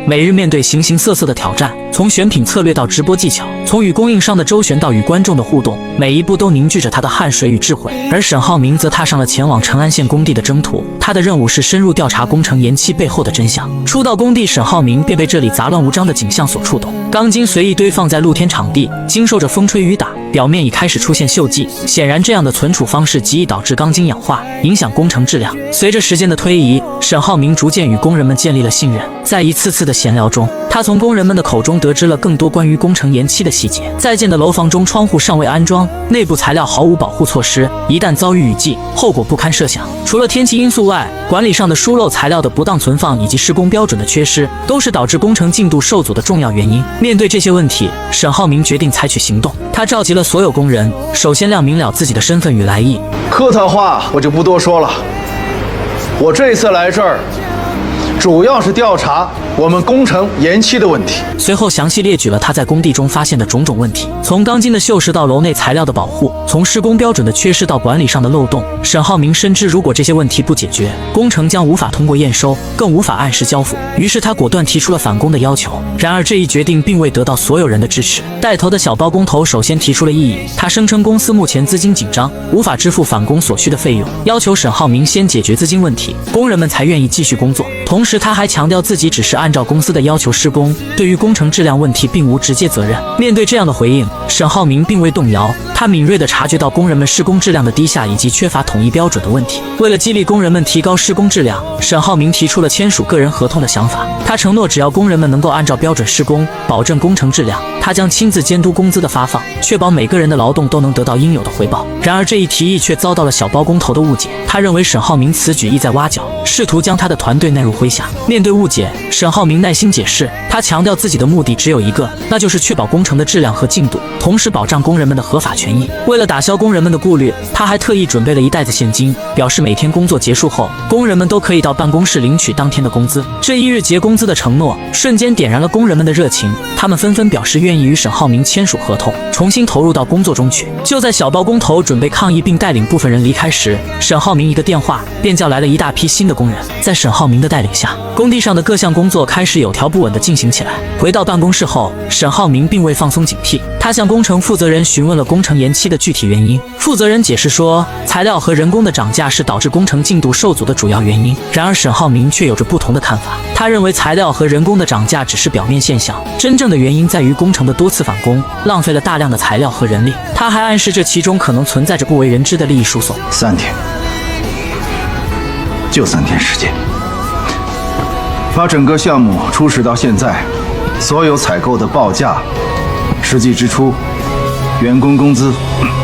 每日面对形形色色的挑战，从选品策略到直播技巧，从与供应商的周旋到与观众的互动，每一步都凝聚着他的汗水与智慧。而沈浩明则踏上了前往成安县工地的征途，他的任务是深入调查工程延期背后的真相。初到工地，沈浩明便被这里杂乱无章的景象所触动。钢筋随意堆放在露天场地，经受着风吹雨打，表面已开始出现锈迹。显然，这样的存储方式极易导致钢筋氧化，影响工程质量。随着时间的推移，沈浩明逐渐与工人们建立了信任。在一次次的闲聊中，他从工人们的口中得知了更多关于工程延期的细节。在建的楼房中，窗户尚未安装，内部材料毫无保护措施，一旦遭遇雨季，后果不堪设想。除了天气因素外，管理上的疏漏、材料的不当存放以及施工标准的缺失，都是导致工程进度受阻的重要原因。面对这些问题，沈浩明决定采取行动。他召集了所有工人，首先亮明了自己的身份与来意。客套话我就不多说了，我这次来这儿，主要是调查我们工程延期的问题。随后详细列举了他在工地中发现的种种问题，从钢筋的锈蚀到楼内材料的保护，从施工标准的缺失到管理上的漏洞。沈浩明深知，如果这些问题不解决，工程将无法通过验收，更无法按时交付。于是他果断提出了返工的要求。然而这一决定并未得到所有人的支持。带头的小包工头首先提出了异议，他声称公司目前资金紧张，无法支付返工所需的费用，要求沈浩明先解决资金问题，工人们才愿意继续工作。同时他还强调自己只是按照公司的要求施工，对于工程质量问题并无直接责任。面对这样的回应，沈浩明并未动摇，他敏锐地察觉到工人们施工质量的低下以及缺乏统一标准的问题。为了激励工人们提高施工质量，沈浩明提出了签署个人合同的想法。他承诺，只要工人们能够按照标准施工，保证工程质量，他将亲自监督工资的发放，确保每个人的劳动都能得到应有的回报。然而这一提议却遭到了小包工头的误解，他认为沈浩明此举意在挖角，试图将他的团队纳入麾下。面对误解，沈浩明耐心解释，他强调自己的目的只有一个，那就是确保工程的质量和进度，同时保障工人们的合法权益。为了打消工人们的顾虑，他还特意准备了一袋子现金，表示每天工作结束后，工人们都可以到办公室领取当天的工资。这一日结工资的承诺瞬间点燃了工人们的热情，他们纷纷表示愿意与沈浩明签署合同，重新投入到工作中去。就在小包工头准备抗议并带领部分人离开时，沈浩明一个电话便叫来了一大批新的工人。在沈浩明的带领下，工地上的各项工作开始有条不紊地进行起来。回到办公室后，沈浩明并未放松警惕，他向工程负责人询问了工程延期的具体原因。负责人解释说，材料和人工的涨价是导致工程进度受阻的主要原因。然而沈浩明却有着不同的看法，他认为材料和人工的涨价只是表面现象，真正的原因在于工程的多次返工，浪费了大量的材料和人力。他还暗示这其中可能存在着不为人知的利益输送。3天，就3天时间，把整个项目初始到现在所有采购的报价、实际支出、员工工资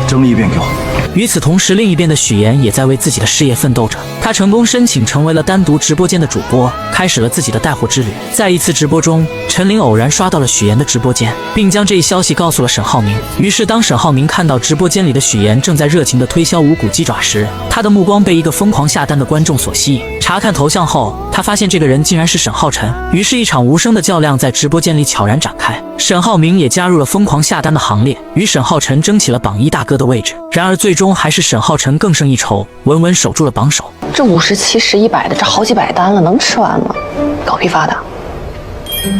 整理一遍给我。与此同时，另一边的许岩也在为自己的事业奋斗着。他成功申请成为了单独直播间的主播，开始了自己的带货之旅。在一次直播中，陈琳偶然刷到了许岩的直播间，并将这一消息告诉了沈浩明。于是当沈浩明看到直播间里的许岩正在热情地推销无骨鸡爪时，他的目光被一个疯狂下单的观众所吸引。查看头像后，他发现这个人竟然是沈浩辰。于是一场无声的较量在直播间里悄然展开。沈浩明也加入了疯狂下单的行列，与沈浩辰争起了榜一大哥的位置。然而最终还是沈浩辰更胜一筹，稳稳守住了榜首。这50、70、100的，这好几百单了，能吃完吗？搞批发的？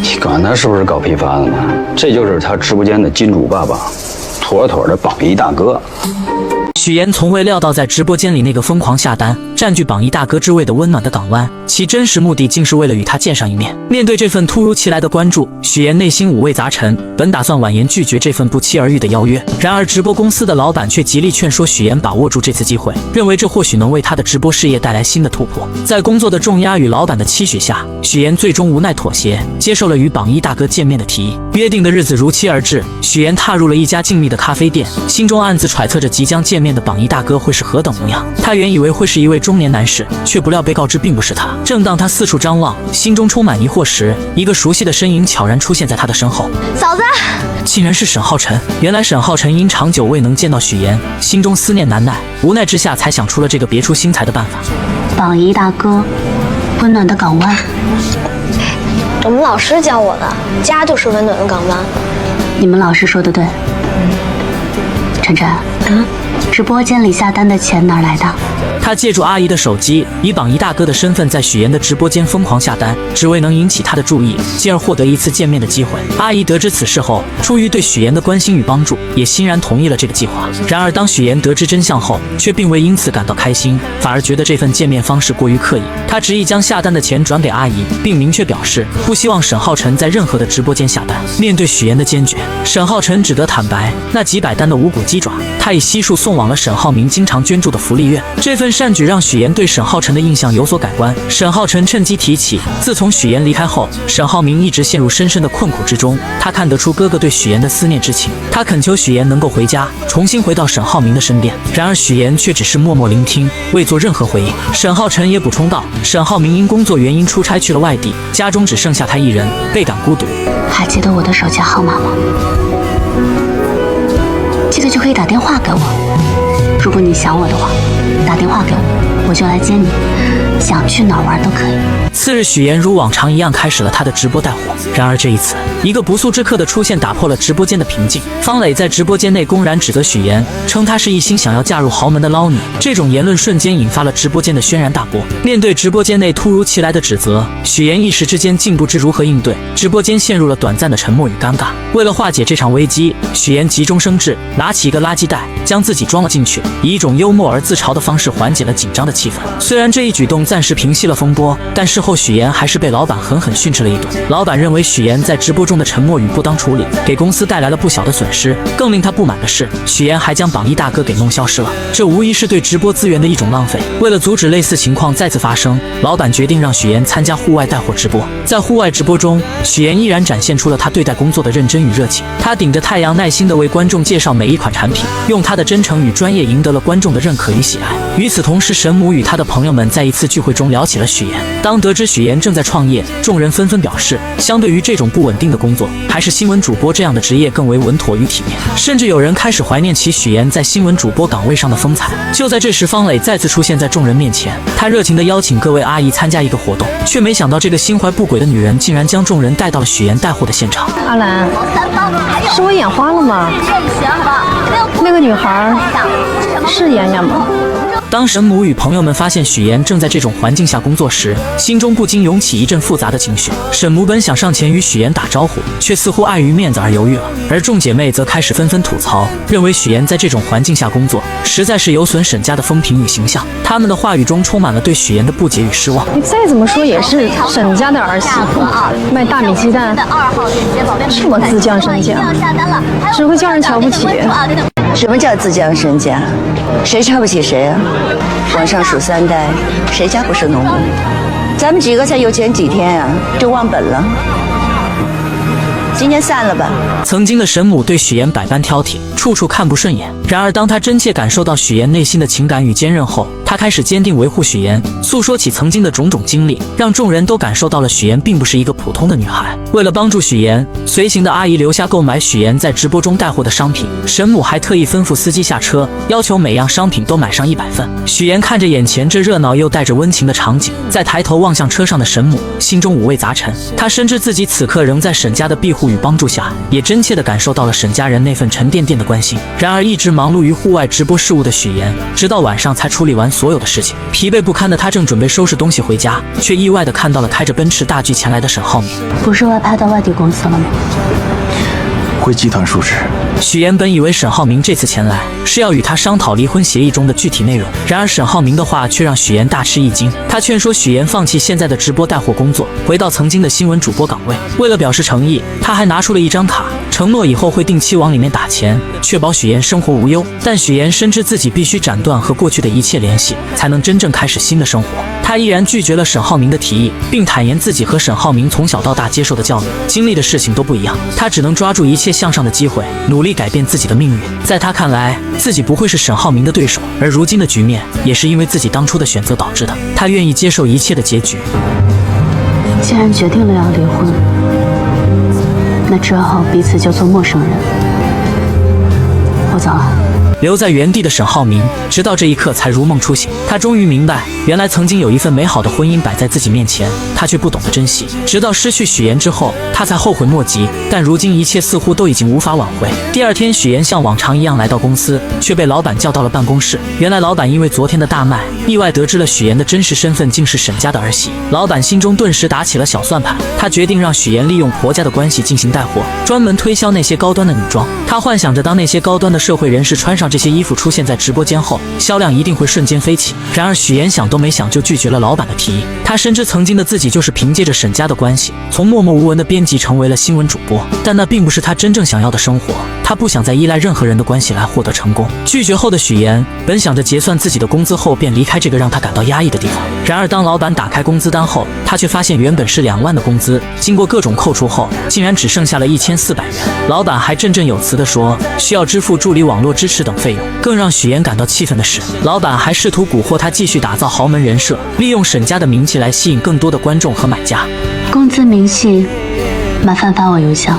你管他是不是搞批发的呢？这就是他直播间的金主爸爸，妥妥的榜一大哥。许岩从未料到，在直播间里那个疯狂下单、占据榜一大哥之位的温暖的港湾，其真实目的竟是为了与他见上一面。面对这份突如其来的关注，许岩内心五味杂陈，本打算婉言拒绝这份不期而遇的邀约。然而直播公司的老板却极力劝说许岩把握住这次机会，认为这或许能为他的直播事业带来新的突破。在工作的重压与老板的期许下，许岩最终无奈妥协，接受了与榜一大哥见面的提议。约定的日子如期而至，许岩踏入了一家静谧的咖啡店，心中暗自揣测着即将见面的榜一大哥会是何等模样。他原以为会是一位中年男士，却不料被告知并不是他。正当他四处张望，心中充满疑惑时，一个熟悉的身影悄然出现在他的身后。嫂子，竟然是沈浩辰。原来沈浩辰因长久未能见到许岩，心中思念难耐，无奈之下才想出了这个别出心裁的办法。榜一大哥，温暖的港湾。我们老师教我的，家就是温暖的港湾。你们老师说的对。晨晨，直播间里下单的钱哪儿来的？他借助阿姨的手机，以榜一大哥的身份在许妍的直播间疯狂下单，只为能引起他的注意，进而获得一次见面的机会。阿姨得知此事后，出于对许妍的关心与帮助，也欣然同意了这个计划。然而，当许妍得知真相后，却并未因此感到开心，反而觉得这份见面方式过于刻意。他执意将下单的钱转给阿姨，并明确表示不希望沈浩辰在任何的直播间下单。面对许妍的坚决，沈浩辰只得坦白，那几百单的无骨鸡爪，他以悉数送往了沈浩明经常捐助的福利院。这份善举让许妍对沈浩辰的印象有所改观。沈浩辰趁机提起，自从许妍离开后，沈浩明一直陷入深深的困苦之中。他看得出哥哥对许妍的思念之情，他恳求许妍能够回家，重新回到沈浩明的身边。然而许妍却只是默默聆听，未做任何回应。沈浩辰也补充道，沈浩明因工作原因出差去了外地，家中只剩下他一人，倍感孤独。还记得我的手机号码吗？记得就可以打电话给我。如果你想我的话，打电话给我，我就来接你，想去哪儿玩都可以。次日，许妍如往常一样开始了她的直播带货。然而这一次，一个不速之客的出现打破了直播间的平静。方磊在直播间内公然指责许妍，称她是一心想要嫁入豪门的捞女。这种言论瞬间引发了直播间的轩然大波。面对直播间内突如其来的指责，许妍一时之间竟不知如何应对，直播间陷入了短暂的沉默与尴尬。为了化解这场危机，许妍急中生智，拿起一个垃圾袋，将自己装了进去，以一种幽默而自嘲的方式缓解了紧张的气氛。虽然这一举动暂时平息了风波，但事后许妍还是被老板狠狠训斥了一顿。老板认为许妍在直播中的沉默与不当处理，给公司带来了不小的损失。更令他不满的是，许妍还将榜一大哥给弄消失了，这无疑是对直播资源的一种浪费。为了阻止类似情况再次发生，老板决定让许妍参加户外带货直播。在户外直播中，许妍依然展现出了她对待工作的认真与热情。她顶着太阳，耐心地为观众介绍每一款产品，用她的真诚与专业赢得了观众的认可与喜爱。与此同时，沈母与她的朋友们在一次聚会中聊起了许妍。当得知许妍正在创业，众人纷纷表示，相对于这种不稳定的工作，还是新闻主播这样的职业更为稳妥与体面。甚至有人开始怀念起许妍在新闻主播岗位上的风采。就在这时，方磊再次出现在众人面前，他热情地邀请各位阿姨参加一个活动，却没想到这个心怀不轨的女人竟然将众人带到了许妍带货的现场。阿兰，是我眼花了吗？那个女孩是妍妍吗？当沈母与朋友们发现许妍正在这种环境下工作时，心中不禁涌起一阵复杂的情绪。沈母本想上前与许妍打招呼，却似乎碍于面子而犹豫了。而众姐妹则开始纷纷吐槽，认为许妍在这种环境下工作，实在是有损沈家的风评与形象。她们的话语中充满了对许妍的不解与失望。你再怎么说也是沈家的儿媳妇，卖大米鸡蛋，这么自降身价，只会叫人瞧不起。什么叫自降身价？谁瞧不起谁啊？往上数3代，谁家不是农民？咱们几个才有钱几天啊，就忘本了。今天散了吧。曾经的沈母对许妍百般挑剔，处处看不顺眼。然而当她真切感受到许妍内心的情感与坚韧后，她开始坚定维护许妍，诉说起曾经的种种经历，让众人都感受到了许妍并不是一个普通的女孩。为了帮助许妍，随行的阿姨留下购买许妍在直播中带货的商品，沈母还特意吩咐司机下车，要求每样商品都买上100份。许妍看着眼前这热闹又带着温情的场景，再抬头望向车上的沈母，心中五味杂陈。她深知自己此刻仍在沈家的庇护与帮助下，也真切地感受到了沈家人那份沉甸甸的关心。然而一直忙碌于户外直播事务的许妍，直到晚上才处理完所有的事情。疲惫不堪的她正准备收拾东西回家，却意外地看到了开着奔驰大 G 前来的沈浩明。不是外派到外地公司了吗？回集团述职。许妍本以为沈浩明这次前来是要与他商讨离婚协议中的具体内容，然而沈浩明的话却让许妍大吃一惊。他劝说许妍放弃现在的直播带货工作，回到曾经的新闻主播岗位。为了表示诚意，他还拿出了一张卡，承诺以后会定期往里面打钱，确保许妍生活无忧。但许妍深知自己必须斩断和过去的一切联系，才能真正开始新的生活。他毅然拒绝了沈浩明的提议，并坦言自己和沈浩明从小到大接受的教育、经历的事情都不一样，他只能抓住一切向上的机会，努力改变自己的命运。在他看来，自己不会是沈浩明的对手，而如今的局面也是因为自己当初的选择导致的。他愿意接受一切的结局。既然决定了要离婚，那之后彼此就做陌生人。我走了。留在原地的沈浩明，直到这一刻才如梦初醒。他终于明白，原来曾经有一份美好的婚姻摆在自己面前，他却不懂得珍惜。直到失去许岩之后，他才后悔莫及。但如今一切似乎都已经无法挽回。第二天，许岩像往常一样来到公司，却被老板叫到了办公室。原来老板因为昨天的大卖，意外得知了许岩的真实身份竟是沈家的儿媳。老板心中顿时打起了小算盘，他决定让许岩利用婆家的关系进行带货，专门推销那些高端的女装。他幻想着，当那些高端的社会人士穿上这些衣服出现在直播间后，销量一定会瞬间飞起。然而许岩想都没想就拒绝了老板的提议。他深知曾经的自己就是凭借着沈家的关系，从默默无闻的编辑成为了新闻主播，但那并不是他真正想要的生活。他不想再依赖任何人的关系来获得成功。拒绝后的许岩本想着结算自己的工资后便离开这个让他感到压抑的地方，然而当老板打开工资单后，他却发现原本是2万的工资，经过各种扣除后，竟然只剩下了1400元。老板还振振有词地说需要支付助理网络支持等费用。更让许岩感到气愤的是，老板还试图蛊惑他继续打造豪门人设，利用沈家的名气来吸引更多的观众和买家。工资明细，麻烦发我邮箱。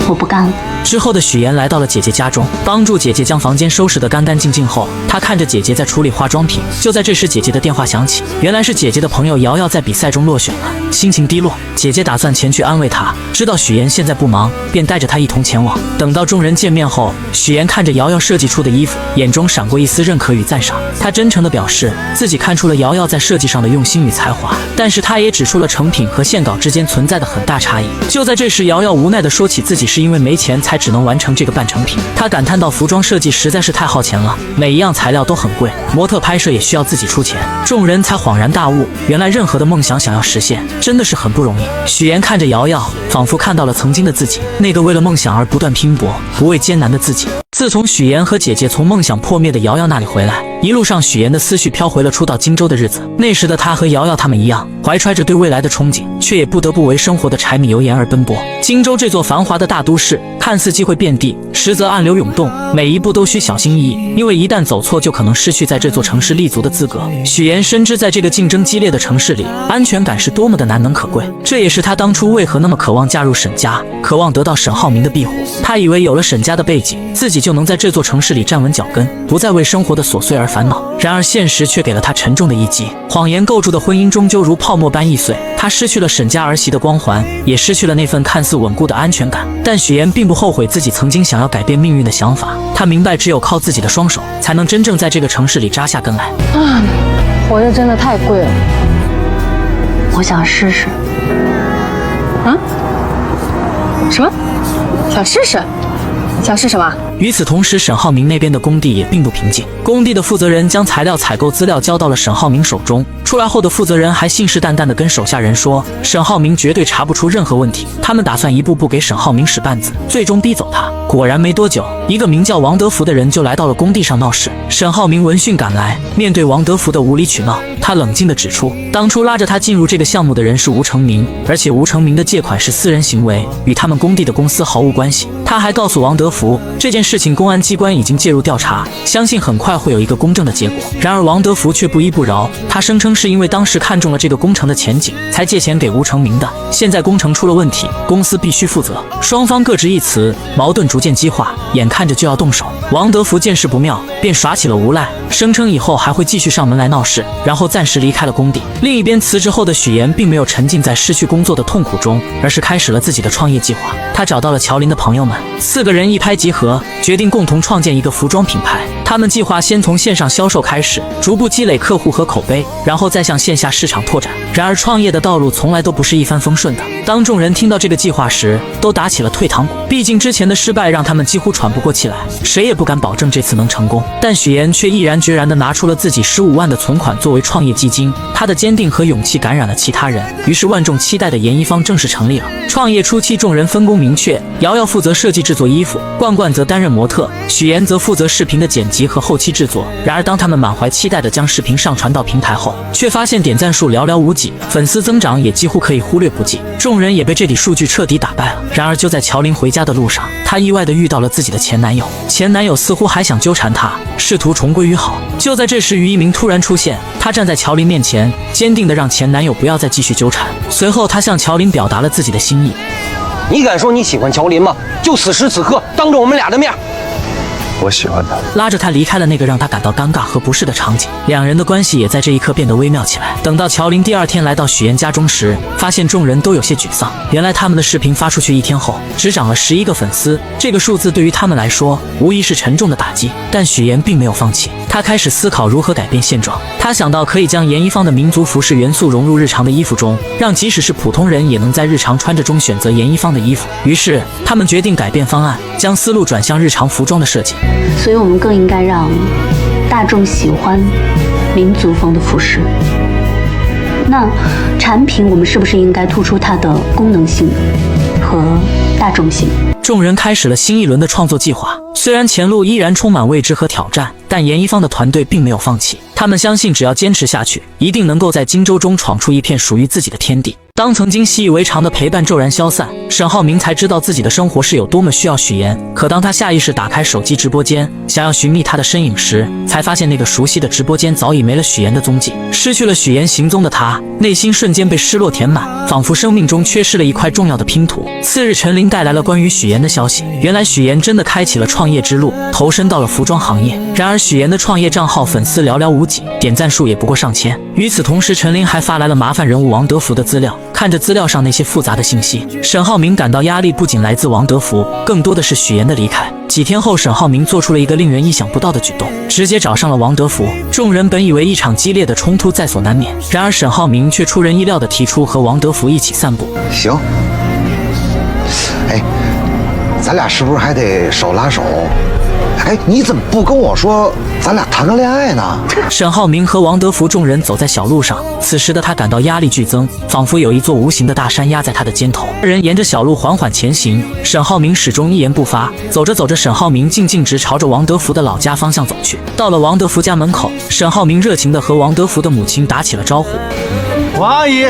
我不干了。之后的许岩来到了姐姐家中，帮助姐姐将房间收拾得干干净净后，他看着姐姐在处理化妆品。就在这时，姐姐的电话响起，原来是姐姐的朋友瑶瑶在比赛中落选了，心情低落。姐姐打算前去安慰她，知道许岩现在不忙，便带着她一同前往。等到众人见面后，许岩看着瑶瑶设计出的衣服，眼中闪过一丝认可与赞赏。他真诚地表示自己看出了瑶瑶在设计上的用心与才华，但是他也指出了成品和线稿之间存在的很大差异。就在这时，瑶瑶无奈地说起自己是因为没钱才只能完成这个半成品。他感叹到服装设计实在是太耗钱了，每一样材料都很贵，模特拍摄也需要自己出钱。众人才恍然大悟，原来任何的梦想想要实现真的是很不容易。许岩看着瑶瑶，仿佛看到了曾经的自己，那个为了梦想而不断拼搏不畏艰难的自己。自从许岩和姐姐从梦想破灭的瑶瑶那里回来，一路上许岩的思绪飘回了初到荆州的日子。那时的他和瑶瑶他们一样，怀揣着对未来的憧憬，却也不得不为生活的柴米油盐而奔波。荆州这座繁华的大都市，看似机会遍地，实则暗流涌动，每一步都需小心翼翼，因为一旦走错就可能失去在这座城市立足的资格。许岩深知在这个竞争激烈的城市里，安全感是多么的难能可贵，这也是他当初为何那么渴望加入沈家，渴望得到沈浩明的庇护。他以为有了沈家的背景，自己就能在这座城市里站稳脚跟，不再为生活的琐碎而烦恼。然而现实却给了他沉重的一击，谎言构筑的婚姻终究如泡沫般易碎，他失去了沈家儿媳的光环，也失去了那份看似稳固的安全感。但许岩并不后悔自己曾经想要改变命运的想法，他明白只有靠自己的双手，才能真正在这个城市里扎下根来。活着真的太贵了。我想试试。啊？什么？想试试？想试什么？与此同时，沈浩明那边的工地也并不平静。工地的负责人将材料采购资料交到了沈浩明手中，出来后的负责人还信誓旦旦地跟手下人说，沈浩明绝对查不出任何问题，他们打算一步步给沈浩明使绊子，最终逼走他。果然没多久，一个名叫王德福的人就来到了工地上闹事。沈浩明闻讯赶来，面对王德福的无理取闹，他冷静地指出，当初拉着他进入这个项目的人是吴成明，而且吴成明的借款是私人行为，与他们工地的公司毫无关系。他还告诉王德福，这件事情公安机关已经介入调查，相信很快会有一个公正的结果。然而王德福却不依不饶，他声称是因为当时看中了这个工程的前景，才借钱给吴成明的。现在工程出了问题，公司必须负责。双方各执一词，矛盾逐渐激化，眼看着就要动手。王德福见势不妙，便耍起了无赖，声称以后还会继续上门来闹事，然后暂时离开了工地。另一边，辞职后的许岩并没有沉浸在失去工作的痛苦中，而是开始了自己的创业计划。他找到了乔林的朋友们，4个人一拍即合，决定共同创建一个服装品牌。他们计划先从线上销售开始，逐步积累客户和口碑，然后再向线下市场拓展。然而创业的道路从来都不是一帆风顺的。当众人听到这个计划时，都打起了退堂鼓。毕竟之前的失败让他们几乎喘不过气来，谁也不敢保证这次能成功。但许岩却毅然决然地拿出了自己15万的存款作为创业基金，他的坚定和勇气感染了其他人，于是万众期待的研一方正式成立了。创业初期，众人分工明确，瑶瑶负责设计制作衣服，冠冠则担任模特，许岩则负责视频的剪辑和后期制作。然而当他们满怀期待地将视频上传到平台后，却发现点赞数寥寥无几，粉丝增长也几乎可以忽略不计，众人也被这笔数据彻底打败了。然而就在乔林回家的路上，她意外地遇到了自己的前男友，前男友似乎还想纠缠她，试图重归于好。就在这时，于一鸣突然出现，他站在乔林面前，坚定地让前男友不要再继续纠缠。随后他向乔林表达了自己的心意，你敢说你喜欢乔林吗？就此时此刻，当着我们俩的面。我喜欢他。拉着他离开了那个让他感到尴尬和不适的场景，两人的关系也在这一刻变得微妙起来。等到乔林第二天来到许妍家中时，发现众人都有些沮丧。原来他们的视频发出去1天后，只涨了11个粉丝，这个数字对于他们来说无疑是沉重的打击。但许妍并没有放弃，她开始思考如何改变现状。她想到可以将严一方的民族服饰元素融入日常的衣服中，让即使是普通人也能在日常穿着中选择严一方的衣服。于是他们决定改变方案，将思路转向日常服装的设计。所以我们更应该让大众喜欢民族风的服饰。那产品我们是不是应该突出它的功能性和大众性？众人开始了新一轮的创作计划，虽然前路依然充满未知和挑战，但严一方的团队并没有放弃。他们相信只要坚持下去，一定能够在荆州中闯出一片属于自己的天地。当曾经习以为常的陪伴骤然消散，沈浩明才知道自己的生活是有多么需要许妍。可当他下意识打开手机直播间，想要寻觅他的身影时，才发现那个熟悉的直播间早已没了许妍的踪迹。失去了许妍行踪的他，内心瞬间被失落填满，仿佛生命中缺失了一块重要的拼图。次日，陈琳带来了关于许妍的消息，原来许妍真的开启了创业之路，投身到了服装行业。然而许妍的创业账号粉丝寥寥无几，点赞数也不过上千。与此同时，陈琳还发来了麻烦人物王德福的资料。看着资料上那些复杂的信息，沈浩明感到压力不仅来自王德福，更多的是许妍的离开。几天后，沈浩明做出了一个令人意想不到的举动，直接找上了王德福。众人本以为一场激烈的冲突在所难免，然而沈浩明却出人意料地提出和王德福一起散步。行，哎，咱俩是不是还得手拉手？哎，你怎么不跟我说咱俩谈个恋爱呢？沈浩明和王德福众人走在小路上，此时的他感到压力剧增，仿佛有一座无形的大山压在他的肩头。二人沿着小路缓缓前行，沈浩明始终一言不发。走着走着，沈浩明竟径直朝着王德福的老家方向走去。到了王德福家门口，沈浩明热情地和王德福的母亲打起了招呼：“王阿姨。”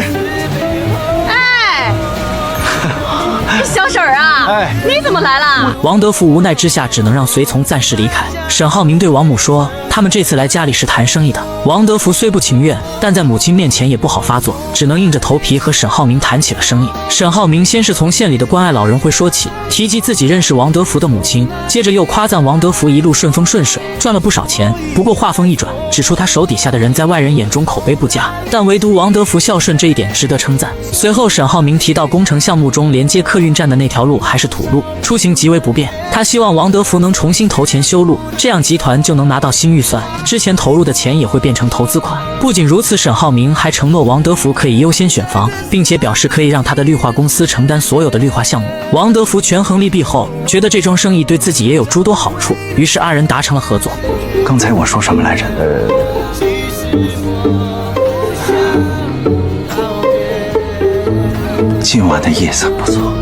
小婶儿啊，你怎么来了？王德福无奈之下，只能让随从暂时离开。沈浩明对王母说，他们这次来家里是谈生意的。王德福虽不情愿，但在母亲面前也不好发作，只能硬着头皮和沈浩明谈起了生意。沈浩明先是从县里的关爱老人会说起，提及自己认识王德福的母亲，接着又夸赞王德福一路顺风顺水，赚了不少钱。不过话锋一转，指出他手底下的人在外人眼中口碑不佳，但唯独王德福孝顺这一点值得称赞。随后沈浩明提到工程项目中连接客运站的那条路还是土路，出行极为不便。他希望王德福能重新投钱修路，这样集团就能拿到新预算，之前投入的钱也会变成投资款。不仅如此，沈浩明还承诺王德福可以优先选房，并且表示可以让他的绿化公司承担所有的绿化项目。王德福权衡利弊后，觉得这桩生意对自己也有诸多好处，于是二人达成了合作。刚才我说什么来着？今晚的夜色不错，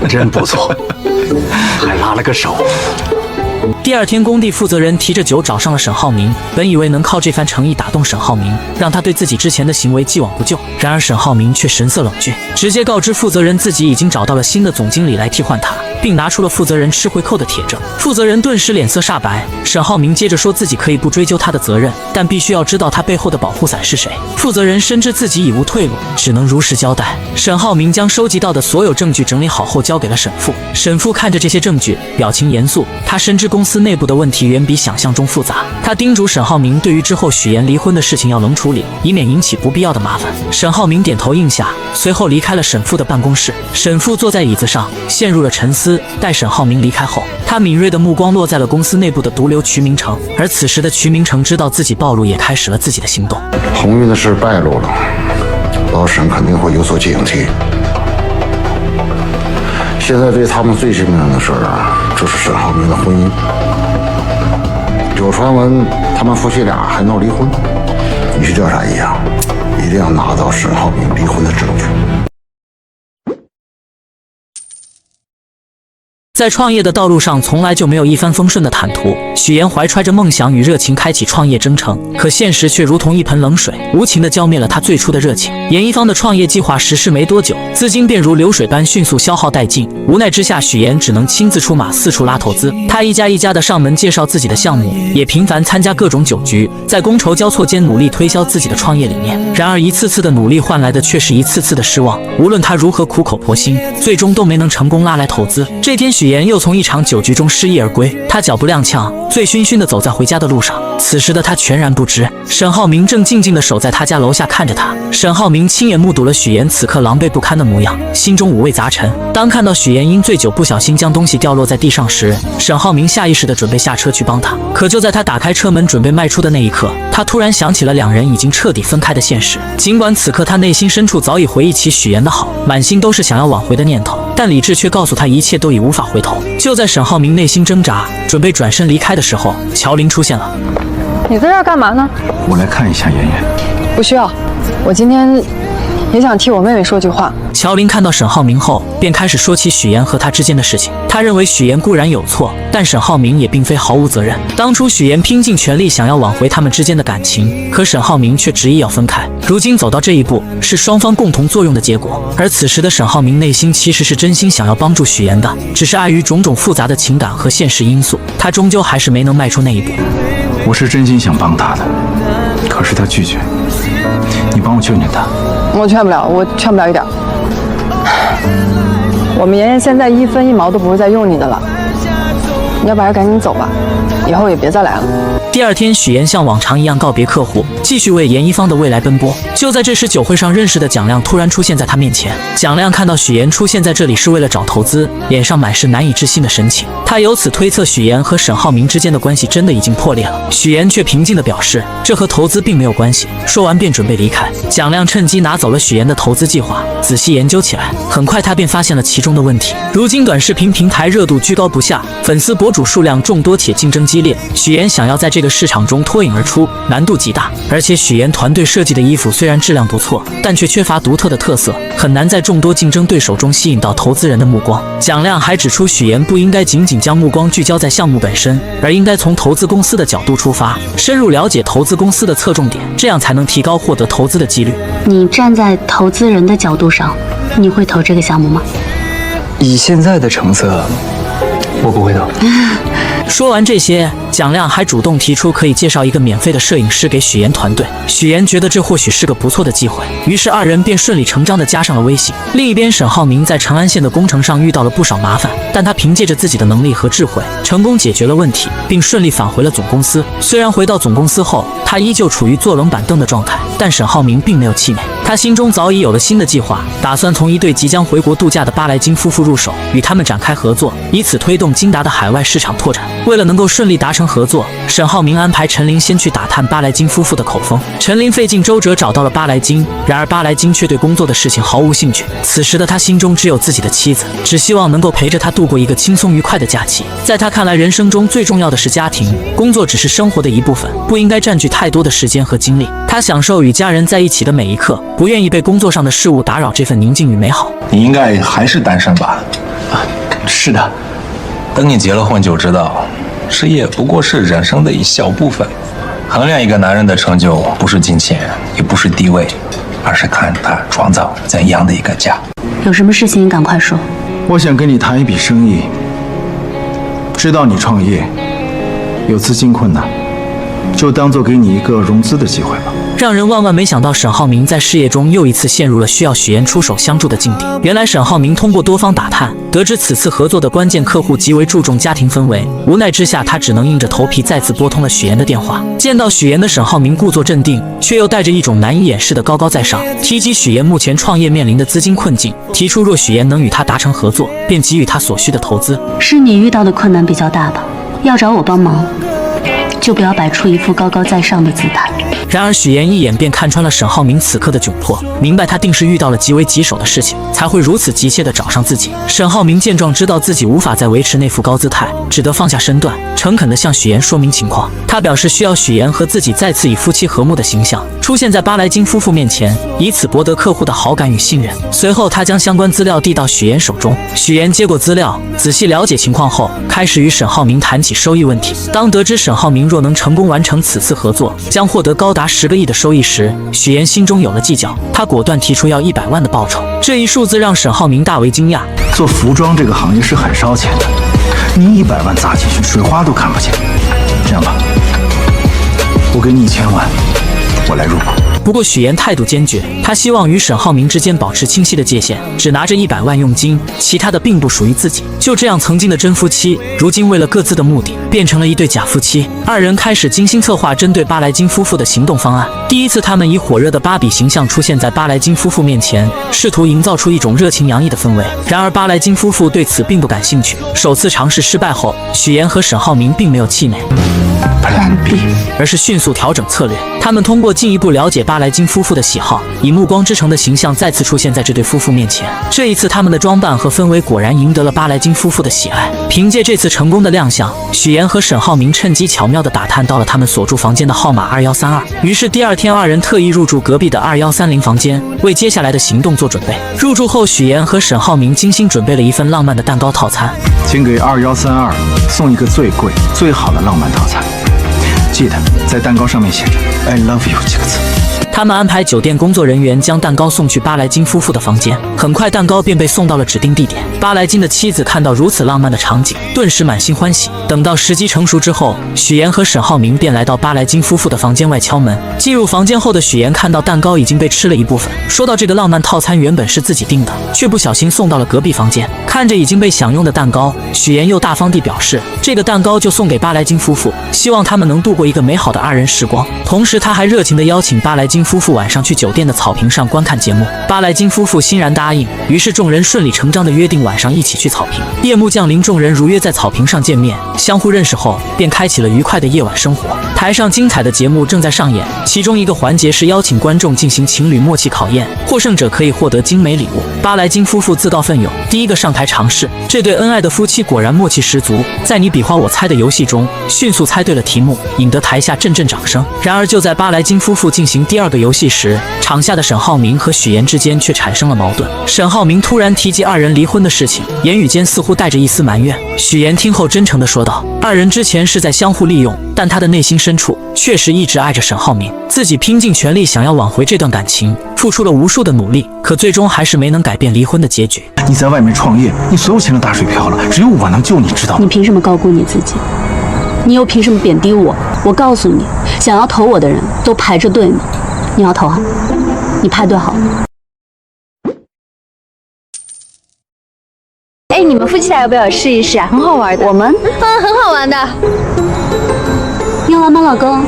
真不错，还拉了个手。第二天，工地负责人提着酒找上了沈浩明，本以为能靠这番诚意打动沈浩明，让他对自己之前的行为既往不咎。然而沈浩明却神色冷峻，直接告知负责人自己已经找到了新的总经理来替换他，并拿出了负责人吃回扣的铁证。负责人顿时脸色煞白。沈浩明接着说自己可以不追究他的责任，但必须要知道他背后的保护伞是谁。负责人深知自己已无退路，只能如实交代。沈浩明将收集到的所有证据整理好后交给了沈父。沈父看着这些证据，表情严肃。他深知公司内部的问题远比想象中复杂，他叮嘱沈浩明对于之后许妍离婚的事情要冷处理，以免引起不必要的麻烦。沈浩明点头应下，随后离开了沈父的办公室。沈父坐在椅子上，陷入了沉思。待沈浩明离开后，他敏锐的目光落在了公司内部的毒瘤瞿明成，而此时的瞿明成知道自己暴露，也开始了自己的行动。鸿运的事败露了，老沈肯定会有所警惕。现在对他们最致命的事就是沈浩明的婚姻。有传闻他们夫妻俩还闹离婚，你去调查一下，一定要拿到沈浩明离婚的证据。在创业的道路上，从来就没有一帆风顺的坦途。许妍怀揣着梦想与热情开启创业征程，可现实却如同一盆冷水，无情地浇灭了她最初的热情。严一方的创业计划实施没多久，资金便如流水般迅速消耗殆尽。无奈之下，许妍只能亲自出马，四处拉投资。她一家一家地上门介绍自己的项目，也频繁参加各种酒局，在觥筹交错间努力推销自己的创业理念。然而一次次的努力换来的却是一次次的失望。无论她如何苦口婆心，最终都没能成功拉来投资。这天，许许岩又从一场酒局中失忆而归，他脚步踉跄，醉醺醺地走在回家的路上。此时的他全然不知，沈浩明正静静地守在他家楼下看着他。沈浩明亲眼目睹了许岩此刻狼狈不堪的模样，心中五味杂陈。当看到许岩因醉酒不小心将东西掉落在地上时，沈浩明下意识地准备下车去帮他。可就在他打开车门准备迈出的那一刻，他突然想起了两人已经彻底分开的现实。尽管此刻他内心深处早已回忆起许岩的好，满心都是想要挽回的念头，但理智却告诉他一切都已无法回头。就在沈浩明内心挣扎，准备转身离开的时候，乔琳出现了。你在这儿干嘛呢？我来看一下妍妍。不需要，我今天也想替我妹妹说句话。乔琳看到沈浩明后，便开始说起许岩和他之间的事情。他认为许岩固然有错，但沈浩明也并非毫无责任。当初许岩拼尽全力想要挽回他们之间的感情，可沈浩明却执意要分开。如今走到这一步，是双方共同作用的结果。而此时的沈浩明内心其实是真心想要帮助许岩的，只是碍于种种复杂的情感和现实因素，他终究还是没能迈出那一步。我是真心想帮他的，可是他拒绝。你帮我劝劝他。我劝不了，我劝不了一点。我们妍妍现在一分一毛都不会再用你的了，你要不还是赶紧走吧，以后也别再来了。第二天，许岩像往常一样告别客户，继续为严一方的未来奔波。就在这时，酒会上认识的蒋亮突然出现在他面前。蒋亮看到许岩出现在这里是为了找投资，脸上满是难以置信的神情。他由此推测许岩和沈浩明之间的关系真的已经破裂了。许岩却平静地表示，这和投资并没有关系。说完便准备离开。蒋亮趁机拿走了许岩的投资计划，仔细研究起来。很快他便发现了其中的问题。如今短视频平台热度居高不下，粉丝博主数量众多且竞争激烈，许岩想要在这个市场中脱颖而出，难度极大。而且许岩团队设计的衣服虽然质量不错，但却缺乏独特的特色，很难在众多竞争对手中吸引到投资人的目光。蒋亮还指出，许岩不应该仅仅将目光聚焦在项目本身，而应该从投资公司的角度出发，深入了解投资公司的侧重点，这样才能提高获得投资的几率。你站在投资人的角度上，你会投这个项目吗？以现在的成色，我不会投。说完这些，蒋亮还主动提出可以介绍一个免费的摄影师给许岩团队。许岩觉得这或许是个不错的机会，于是二人便顺理成章地加上了微信。另一边，沈浩明在长安县的工程上遇到了不少麻烦，但他凭借着自己的能力和智慧，成功解决了问题，并顺利返回了总公司。虽然回到总公司后，他依旧处于坐冷板凳的状态，但沈浩明并没有气馁，他心中早已有了新的计划，打算从一对即将回国度假的巴莱金夫妇入手，与他们展开合作，以此推动金达的海外市场拓展。为了能够顺利达成合作，沈浩明安排陈琳先去打探巴莱金夫妇的口风。陈琳费尽周折找到了巴莱金，然而巴莱金却对工作的事情毫无兴趣。此时的他心中只有自己的妻子，只希望能够陪着她度过一个轻松愉快的假期。在他看来，人生中最重要的是家庭，工作只是生活的一部分，不应该占据太多的时间和精力。他享受与家人在一起的每一刻，不愿意被工作上的事物打扰这份宁静与美好。你应该还是单身吧？是的，等你结了婚就知道，事业不过是人生的一小部分。衡量一个男人的成就，不是金钱，也不是地位，而是看他创造怎样的一个家。有什么事情你赶快说。我想跟你谈一笔生意。知道你创业有资金困难，就当做给你一个融资的机会吧。让人万万没想到，沈浩明在事业中又一次陷入了需要许岩出手相助的境地。原来沈浩明通过多方打探，得知此次合作的关键客户极为注重家庭氛围，无奈之下，他只能硬着头皮再次拨通了许岩的电话。见到许岩的沈浩明故作镇定，却又带着一种难以掩饰的高高在上，提及许岩目前创业面临的资金困境，提出若许岩能与他达成合作，便给予他所需的投资。是你遇到的困难比较大吧？要找我帮忙，就不要摆出一副高高在上的姿态。然而许岩一眼便看穿了沈浩明此刻的窘迫，明白他定是遇到了极为棘手的事情，才会如此急切地找上自己。沈浩明见状，知道自己无法再维持那副高姿态，只得放下身段，诚恳地向许岩说明情况。他表示需要许岩和自己再次以夫妻和睦的形象出现在巴莱金夫妇面前，以此博得客户的好感与信任。随后他将相关资料递到许岩手中，许岩接过资料，仔细了解情况后，开始与沈浩明谈起收益问题。当得知沈浩明若能成功完成此次合作，将获得高达10个亿的收益时，许岩心中有了计较，他果断提出要100万的报酬。这一数字让沈浩明大为惊讶。做服装这个行业是很烧钱的，你100万砸进去，水花都看不见。这样吧，我给你1000万，我来入股。不过许岩态度坚决，他希望与沈浩明之间保持清晰的界限，只拿着100万佣金，其他的并不属于自己。就这样，曾经的真夫妻，如今为了各自的目的，变成了一对假夫妻。二人开始精心策划针对巴莱金夫妇的行动方案。第一次，他们以火热的芭比形象出现在巴莱金夫妇面前，试图营造出一种热情洋溢的氛围。然而，巴莱金夫妇对此并不感兴趣。首次尝试失败后，许岩和沈浩明并没有气馁，而是迅速调整策略。他们通过进一步了解巴莱金夫妇的喜好，以暮光之城的形象再次出现在这对夫妇面前。这一次，他们的装扮和氛围果然赢得了巴莱金夫妇的喜爱。凭借这次成功的亮相，许岩和沈浩明趁机巧妙地打探到了他们所住房间的号码2132。于是第二天，二人特意入住隔壁的2130房间，为接下来的行动做准备。入住后，许岩和沈浩明精心准备了一份浪漫的蛋糕套餐，请给2132送一个最贵、最好的浪漫套餐。记得在蛋糕上面写着 "I love you" 几个字。他们安排酒店工作人员将蛋糕送去巴莱金夫妇的房间，很快蛋糕便被送到了指定地点。巴莱金的妻子看到如此浪漫的场景，顿时满心欢喜。等到时机成熟之后，许岩和沈浩明便来到巴莱金夫妇的房间外敲门。进入房间后的许岩看到蛋糕已经被吃了一部分，说到这个浪漫套餐原本是自己订的，却不小心送到了隔壁房间。看着已经被享用的蛋糕，许岩又大方地表示，这个蛋糕就送给巴莱金夫妇，希望他们能度过一个美好的二人时光。同时，他还热情地邀请巴莱金夫妇晚上去酒店的草坪上观看节目。巴莱金夫妇欣然答应，于是众人顺理成章地约定晚上一起去草坪。夜幕降临，众人如约在草坪上见面，相互认识后便开启了愉快的夜晚生活。台上精彩的节目正在上演，其中一个环节是邀请观众进行情侣默契考验，获胜者可以获得精美礼物。巴莱金夫妇自告奋勇，第一个上台尝试。这对恩爱的夫妻果然默契十足，在你比划我猜的游戏中迅速猜对了题目，引得台下阵阵掌声。然而就在巴莱金夫妇进行第二个游戏时，场下的沈浩明和许岩之间却产生了矛盾。沈浩明突然提及二人离婚的事情，言语间似乎带着一丝埋怨。许岩听后真诚地说道，二人之前是在相互利用，但他的内心深处确实一直爱着沈浩明，自己拼尽全力想要挽回这段感情，付出了无数的努力，可最终还是没能改变离婚的结局。你在外面创业，你所有钱都打水漂了，只有我能救你，知道吗？你凭什么高估你自己？你又凭什么贬低我？我告诉你，想要投我的人都排着队呢。你要投啊？你排队好了。哎，你们夫妻俩要不要试一试啊？很好玩的。我们很好玩的。你要玩吗，老公？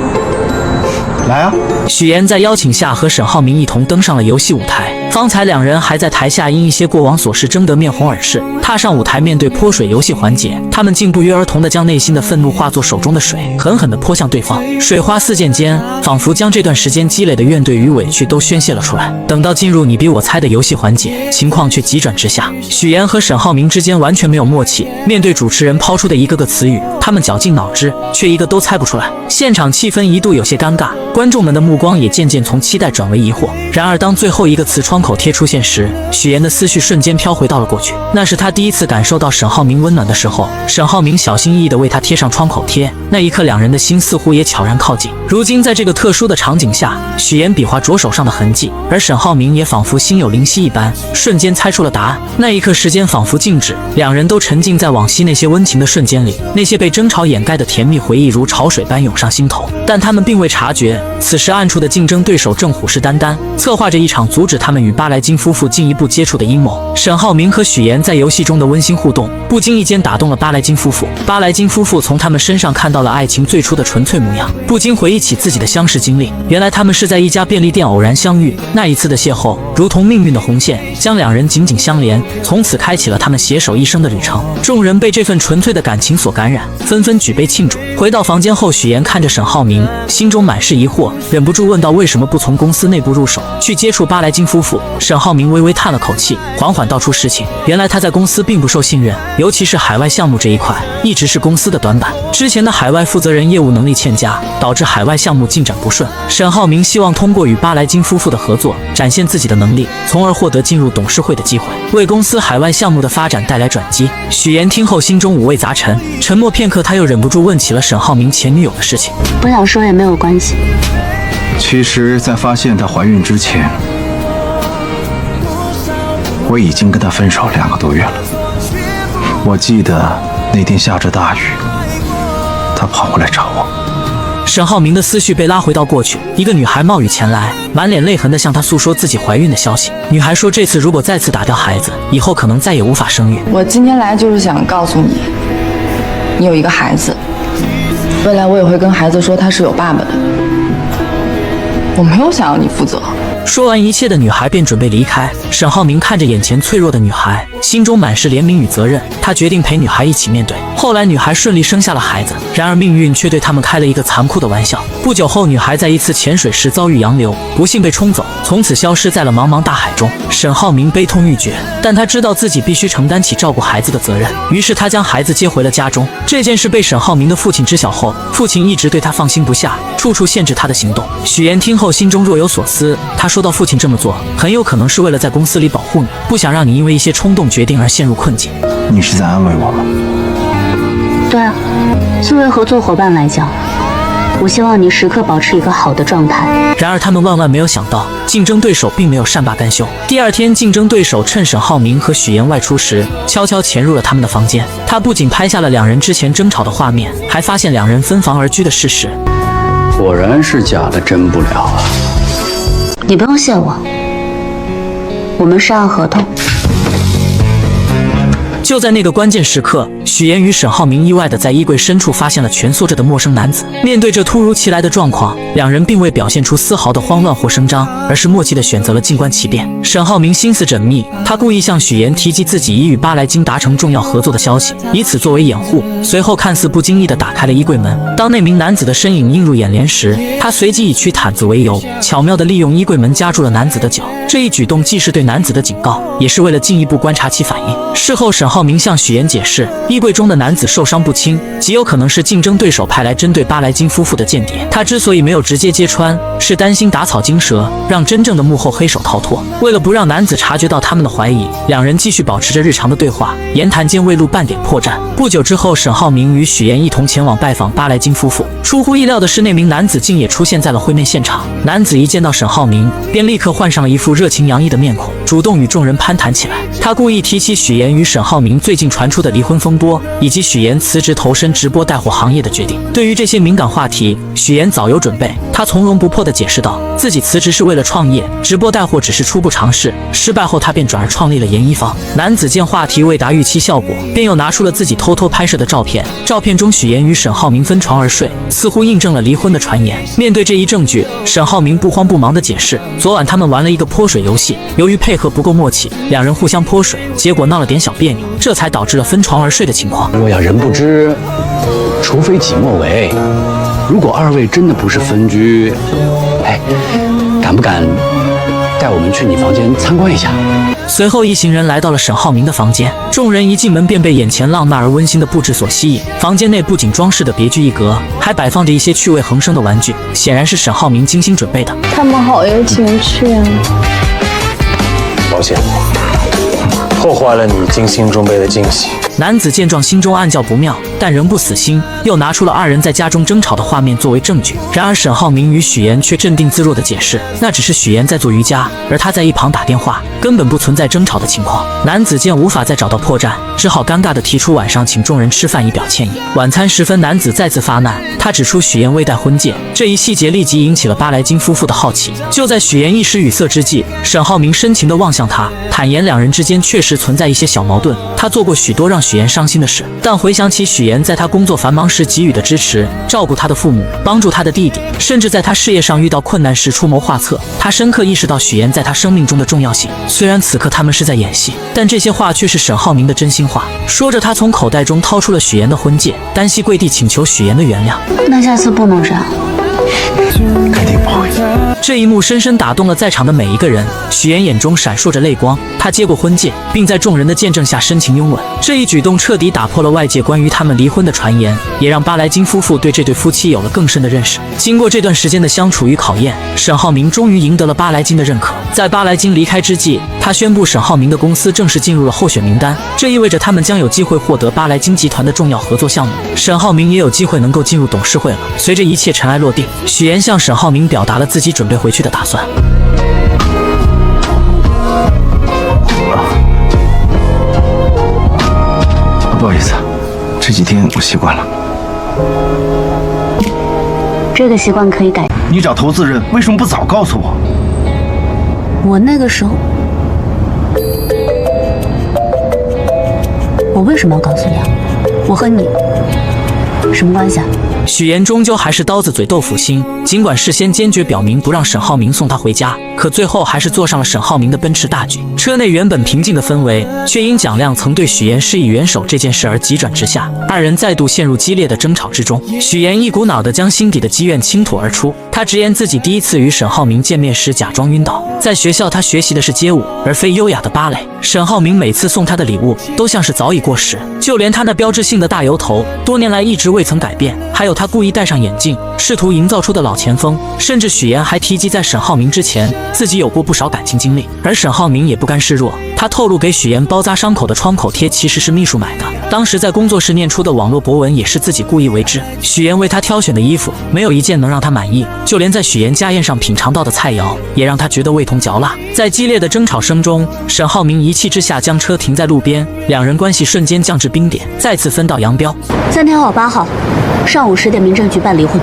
来啊！许岩在邀请下和沈浩明一同登上了游戏舞台。方才两人还在台下因一些过往琐事争得面红耳赤，踏上舞台面对泼水游戏环节，他们竟不约而同地将内心的愤怒化作手中的水，狠狠地泼向对方。水花四溅间，仿佛将这段时间积累的怨怼与委屈都宣泄了出来。等到进入你比我猜的游戏环节，情况却急转直下。许岩和沈浩明之间完全没有默契，面对主持人抛出的一个个词语，他们绞尽脑汁，却一个都猜不出来。现场气氛一度有些尴尬，观众们的目光也渐渐从期待转为疑惑。然而当最后一个词窗口贴出现时，许岩的思绪瞬间飘回到了过去，那是他第一次感受到沈浩明温暖的时候。沈浩明小心翼翼地为他贴上窗口贴，那一刻两人的心似乎也悄然靠近。如今在这个特殊的场景下，许岩比划着手上的痕迹，而沈浩明也仿佛心有灵犀一般，瞬间猜出了答案。那一刻时间仿佛静止，两人都沉浸在往昔那些温情的瞬间里，那些被争吵掩盖的甜蜜回忆如潮水般涌上心头。但他们并未察觉，此时暗处的竞争对手正虎视眈眈，策划着一场阻止他们与巴莱金夫妇进一步接触的阴谋。沈浩明和许岩在游戏中的温馨互动，不经意间打动了巴莱金夫妇。巴莱金夫妇从他们身上看到了爱情最初的纯粹模样，不禁回忆起自己的相识经历。原来他们是在一家便利店偶然相遇，那一次的邂逅如同命运的红线，将两人紧紧相连，从此开启了他们携手一生的旅程。众人被这份纯粹的感情所感染，纷纷举杯庆祝。回到房间后，许岩看着沈浩明，心中满是疑惑，忍不住问道：为什么不从公司内部入手，去接触巴莱金夫妇？沈浩明微微叹了口气，缓缓道出事情。原来他在公司并不受信任，尤其是海外项目这一块，一直是公司的短板。之前的海外负责人业务能力欠佳，导致海外项目进展不顺。沈浩明希望通过与巴莱金夫妇的合作，展现自己的能力，从而获得进入董事会的机会，为公司海外项目的发展带来转机。许岩听后心中五味杂陈，沉默片刻，他又忍不住问起了沈浩明前女友的事情。不想说也没有关系。其实，在发现她怀孕之前，我已经跟她分手2个多月了。我记得那天下着大雨，她跑过来找我。沈浩明的思绪被拉回到过去，一个女孩冒雨前来，满脸泪痕地向他诉说自己怀孕的消息。女孩说，这次如果再次打掉孩子，以后可能再也无法生育。我今天来就是想告诉你，你有一个孩子，未来我也会跟孩子说他是有爸爸的。我没有想要你负责。说完一切的女孩便准备离开。沈浩明看着眼前脆弱的女孩，心中满是怜悯与责任。他决定陪女孩一起面对。后来女孩顺利生下了孩子，然而命运却对他们开了一个残酷的玩笑。不久后，女孩在一次潜水时遭遇洋流，不幸被冲走，从此消失在了茫茫大海中。沈浩明悲痛欲绝，但他知道自己必须承担起照顾孩子的责任，于是他将孩子接回了家中。这件事被沈浩明的父亲知晓后，父亲一直对他放心不下，处处限制他的行动。许岩听后心中若有所思，他说道：“父亲这么做很有可能是为了在公司里保护你，不想让你因为一些冲动决定而陷入困境。”你是在安慰我吗？对啊，作为合作伙伴来讲，我希望你时刻保持一个好的状态。然而他们万万没有想到，竞争对手并没有善罢甘休。第二天，竞争对手趁沈浩明和许岩外出时，悄悄潜入了他们的房间。他不仅拍下了两人之前争吵的画面，还发现两人分房而居的事实。果然是假的真不了啊！你不用谢我，我们是按合同。就在那个关键时刻，许岩与沈浩明意外地在衣柜深处发现了蜷缩着的陌生男子。面对这突如其来的状况，两人并未表现出丝毫的慌乱或声张，而是默契地选择了静观其变。沈浩明心思缜密，他故意向许岩提及自己已与巴莱金达成重要合作的消息，以此作为掩护。随后看似不经意地打开了衣柜门。当那名男子的身影映入眼帘时，他随即以取毯子为由，巧妙地利用衣柜门夹住了男子的脚。这一举动既是对男子的警告，也是为了进一步观察其反应。事后，沈浩明向许岩解释，衣柜中的男子受伤不轻，极有可能是竞争对手派来针对巴莱金夫妇的间谍。他之所以没有直接揭穿，是担心打草惊蛇，让真正的幕后黑手逃脱。为了不让男子察觉到他们的怀疑，两人继续保持着日常的对话，言谈间未露半点破绽。不久之后，沈浩明与许岩一同前往拜访巴莱金夫妇。出乎意料的是，那名男子竟也出现在了会面现场。男子一见到沈浩明，便立刻换上了一副热情洋溢的面孔，主动与众人攀谈起来。他故意提起许岩与沈浩明最近传出的离婚风波，以及许岩辞职投身直播带货行业的决定。对于这些敏感话题，许岩早有准备，他从容不迫地解释道，自己辞职是为了创业，直播带货只是初步尝试，失败后他便转而创立了研一方。男子见话题未达预期效果，便又拿出了自己偷偷拍摄的照片，照片中许岩与沈浩明分床而睡，似乎印证了离婚的传言。面对这一证据，沈浩明不慌不忙地解释，昨晚他们玩了一个泼水游戏，由于配合不够默契，两人互相泼水，结果闹了点小别扭，这才导致了分床而睡的情况。若要人不知，除非己莫为。如果二位真的不是分居，敢不敢带我们去你房间参观一下？随后一行人来到了沈浩明的房间，众人一进门便被眼前浪漫而温馨的布置所吸引。房间内不仅装饰的别具一格，还摆放着一些趣味横生的玩具，显然是沈浩明精心准备的。他们好有情趣啊！抱歉，破坏了你精心准备的惊喜。男子见状，心中暗叫不妙，但仍不死心，又拿出了二人在家中争吵的画面作为证据。然而沈浩明与许岩却镇定自若地解释，那只是许岩在做瑜伽，而他在一旁打电话，根本不存在争吵的情况。男子见无法再找到破绽，只好尴尬地提出晚上请众人吃饭以表歉意。晚餐时分，男子再次发难，他指出许岩未戴婚戒，这一细节立即引起了巴莱金夫妇的好奇。就在许岩一时语塞之际，沈浩明深情地望向他，坦言两人之间确实存在一些小矛盾，他做过许多让许岩伤心的事，但回想起许岩在他工作繁忙时给予的支持，照顾他的父母，帮助他的弟弟，甚至在他事业上遇到困难时出谋划策，他深刻意识到许岩在他生命中的重要性。虽然此刻他们是在演戏，但这些话却是沈浩明的真心话。说着，他从口袋中掏出了许岩的婚戒，单膝跪地请求许岩的原谅。那下次不能这样。肯定不会。这一幕深深打动了在场的每一个人，许岩眼中闪烁着泪光。他接过婚戒，并在众人的见证下深情拥吻。这一举动彻底打破了外界关于他们离婚的传言，也让巴莱金夫妇对这对夫妻有了更深的认识。经过这段时间的相处与考验，沈浩明终于赢得了巴莱金的认可。在巴莱金离开之际，他宣布沈浩明的公司正式进入了候选名单，这意味着他们将有机会获得巴莱金集团的重要合作项目。沈浩明也有机会能够进入董事会了。随着一切尘埃落定，许岩向沈浩明表达了自己准备回去的打算。不好意思，这几天我习惯了。这个习惯可以改。你找投资人为什么不早告诉我？我那个时候，我为什么要告诉你啊？我和你什么关系啊？许岩终究还是刀子嘴豆腐心，尽管事先坚决表明不让沈浩明送他回家，可最后还是坐上了沈浩明的奔驰大 G。车内原本平静的氛围，却因蒋亮曾对许岩施以援手这件事而急转直下，二人再度陷入激烈的争吵之中。许岩一股脑地将心底的积怨倾吐而出，他直言自己第一次与沈浩明见面时假装晕倒，在学校他学习的是街舞，而非优雅的芭蕾。沈浩明每次送他的礼物都像是早已过时，就连他那标志性的大油头，多年来一直未曾改变，还有他故意戴上眼镜，试图营造出的老前锋。甚至许岩还提及在沈浩明之前，自己有过不少感情经历，而沈浩明也不甘示弱，他透露给许岩包扎伤口的创口贴其实是秘书买的，当时在工作室念出的网络博文也是自己故意为之。许岩为他挑选的衣服没有一件能让他满意，就连在许岩家宴上品尝到的菜肴也让他觉得味同嚼蜡。在激烈的争吵声中，沈浩明一气之下将车停在路边，两人关系瞬间降至冰点，再次分道扬镳。3天后8号上午10点，民政局办离婚。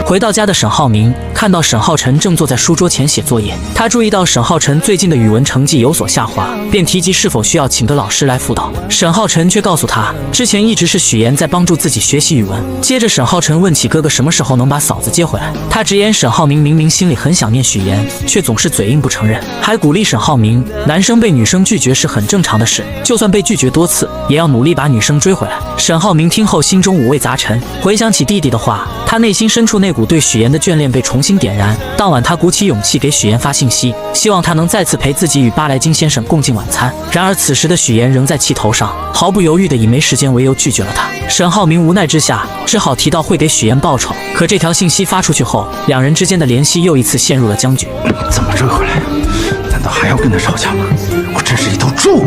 回到家的沈浩明看到沈浩晨正坐在书桌前写作业，他注意到沈浩晨最近的语文成绩有所下滑，便提及是否需要请个老师来辅导。沈浩晨却告诉他，之前一直是许岩在帮助自己学习语文。接着沈浩晨问起哥哥什么时候能把嫂子接回来，他直言沈浩明明明心里很想念许岩，却总是嘴硬不承认，还鼓励沈浩明，男生被女生拒绝是很正常的事，就算被拒绝多次，也要努力把女生追回来。沈浩明听后心中五味杂陈，回想起弟弟的话，他内心深处那股对许岩的眷恋被重新点燃。当晚他鼓起勇气给许岩发信息，希望他能再次陪自己与巴莱金先生共进晚餐。然而此时的许岩仍在气头上，毫不犹豫地以没时间为由拒绝了他。沈浩明无奈之下只好提到会给许岩报酬，可这条信息发出去后，两人之间的联系又一次陷入了僵局。怎么追回来？难道还要跟他吵架吗？我真是一头猪！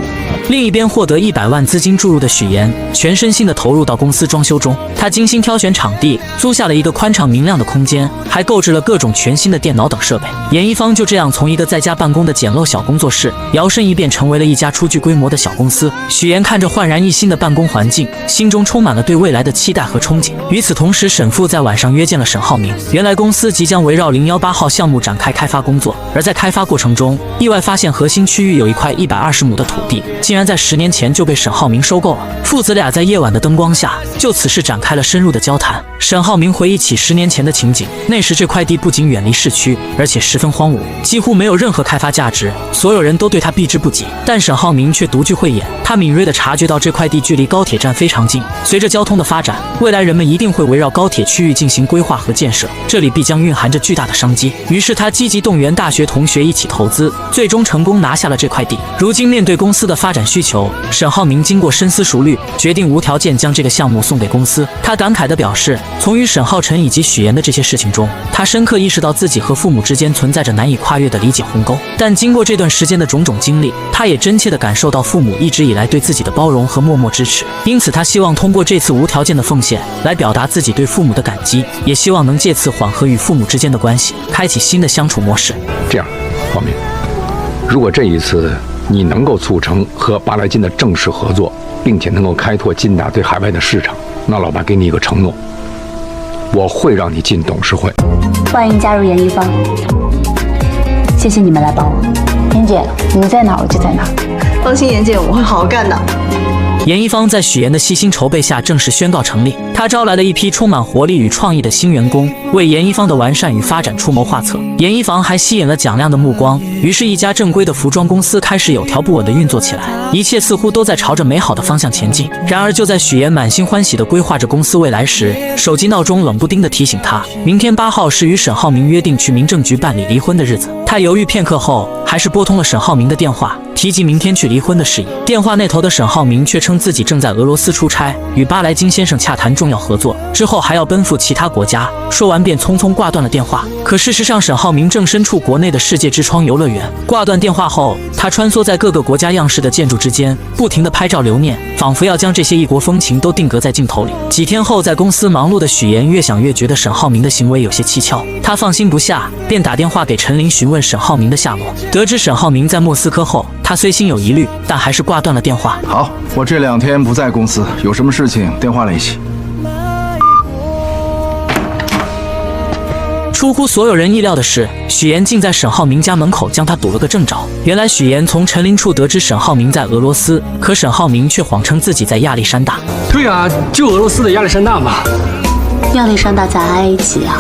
另一边，获得100万资金注入的许岩全身心地投入到公司装修中，他精心挑选场地，租下了一个宽敞明亮的空间，还购置了各种全新的电脑等设备。严一方就这样从一个在家办公的简陋小工作室，摇身一变成为了一家初具规模的小公司。许岩看着焕然一新的办公环境，心中充满了对未来的期待和憧憬。与此同时，沈父在晚上约见了沈浩明。原来公司即将围绕018号项目展开开发工作，而在开发过程中，意外发现核心区域有一块120亩的土地，竟然在10年前就被沈浩明收购了。父子俩在夜晚的灯光下就此事展开了深入的交谈。沈浩明回忆起10年前的情景，那时这块地不仅远离市区，而且十分荒芜，几乎没有任何开发价值，所有人都对他避之不及。但沈浩明却独具慧眼，他敏锐地察觉到这块地距离高铁站非常近，随着交通的发展，未来人们一定会围绕高铁区域进行规划和建设，这里必将蕴含着巨大的商机。于是他积极动员大学同学一起投资，最终成功拿下了这块地。如今面对公司的发展需求，沈浩明经过深思熟虑，决定无条件将这个项目送给公司。他感慨地表示，从与沈浩晨以及许岩的这些事情中，他深刻意识到自己和父母之间存在着难以跨越的理解鸿沟。但经过这段时间的种种经历，他也真切地感受到父母一直以来对自己的包容和默默支持。因此他希望通过这次无条件的奉献来表达自己对父母的感激，也希望能借此缓和与父母之间的关系，开启新的相处模式。这样，浩明，如果这一次你能够促成和巴莱金的正式合作，并且能够开拓金达对海外的市场，那老爸给你一个承诺，我会让你进董事会。欢迎加入严一方，谢谢你们来帮我。严姐，你在哪我就在哪，放心，严姐，我会好好干的。严一方在许岩的悉心筹备下正式宣告成立，他招来了一批充满活力与创意的新员工，为严一方的完善与发展出谋划策。严一房还吸引了蒋亮的目光，于是一家正规的服装公司开始有条不紊地运作起来，一切似乎都在朝着美好的方向前进。然而就在许岩满心欢喜地规划着公司未来时，手机闹钟冷不丁地提醒他，明天8号是与沈浩明约定去民政局办理离婚的日子。他犹豫片刻后，还是拨通了沈浩明的电话，提及明天去离婚的事宜。电话那头的沈浩明却称自己正在俄罗斯出差，与巴莱金先生洽谈重要合作，之后还要奔赴其他国家。说完便匆匆挂断了电话。可事实上，沈浩明正身处国内的世界之窗游乐园。挂断电话后，他穿梭在各个国家样式的建筑之间，不停地拍照留念，仿佛要将这些异国风情都定格在镜头里。几天后，在公司忙碌的许岩越想越觉得沈浩明的行为有些蹊跷，他放心不下，便打电话给陈琳询问沈浩明的下落。得知沈浩明在莫斯科后，他虽心有疑虑，但还是挂断了电话。好，我这2天不在公司，有什么事情电话联系。出乎所有人意料的是，许岩竟在沈浩明家门口将他堵了个正着。原来许岩从陈林处得知沈浩明在俄罗斯，可沈浩明却谎称自己在亚历山大。对啊，就俄罗斯的亚历山大嘛。亚历山大在埃及啊。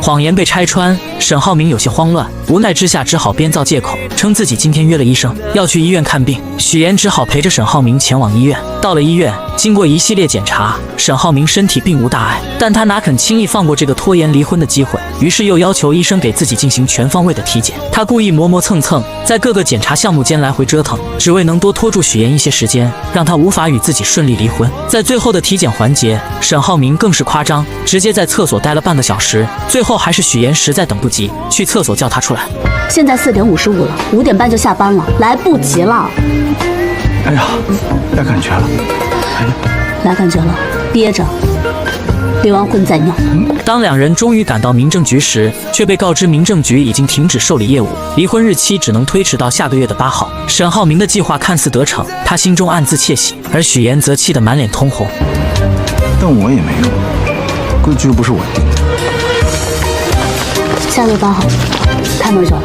谎言被拆穿，沈浩明有些慌乱，无奈之下只好编造借口，称自己今天约了医生，要去医院看病。许岩只好陪着沈浩明前往医院。到了医院，经过一系列检查，沈浩明身体并无大碍，但他哪肯轻易放过这个拖延离婚的机会，于是又要求医生给自己进行全方位的体检。他故意磨磨蹭蹭，在各个检查项目间来回折腾，只为能多拖住许岩一些时间，让他无法与自己顺利离婚。在最后的体检环节，沈浩明更是夸张，直接在厕所待了半个小时，最后还是许岩实在等不及，去厕所叫他出来。现在4点55了，5点半就下班了，来不及了。哎呀，来感觉了！哎呀，来感觉了，憋着，离完婚再尿。当两人终于赶到民政局时，却被告知民政局已经停止受理业务，离婚日期只能推迟到下个月的8号。沈浩明的计划看似得逞，他心中暗自窃喜，而许岩则气得满脸通红。但我也没用，规矩又不是我定的。下个月8号，开门就来。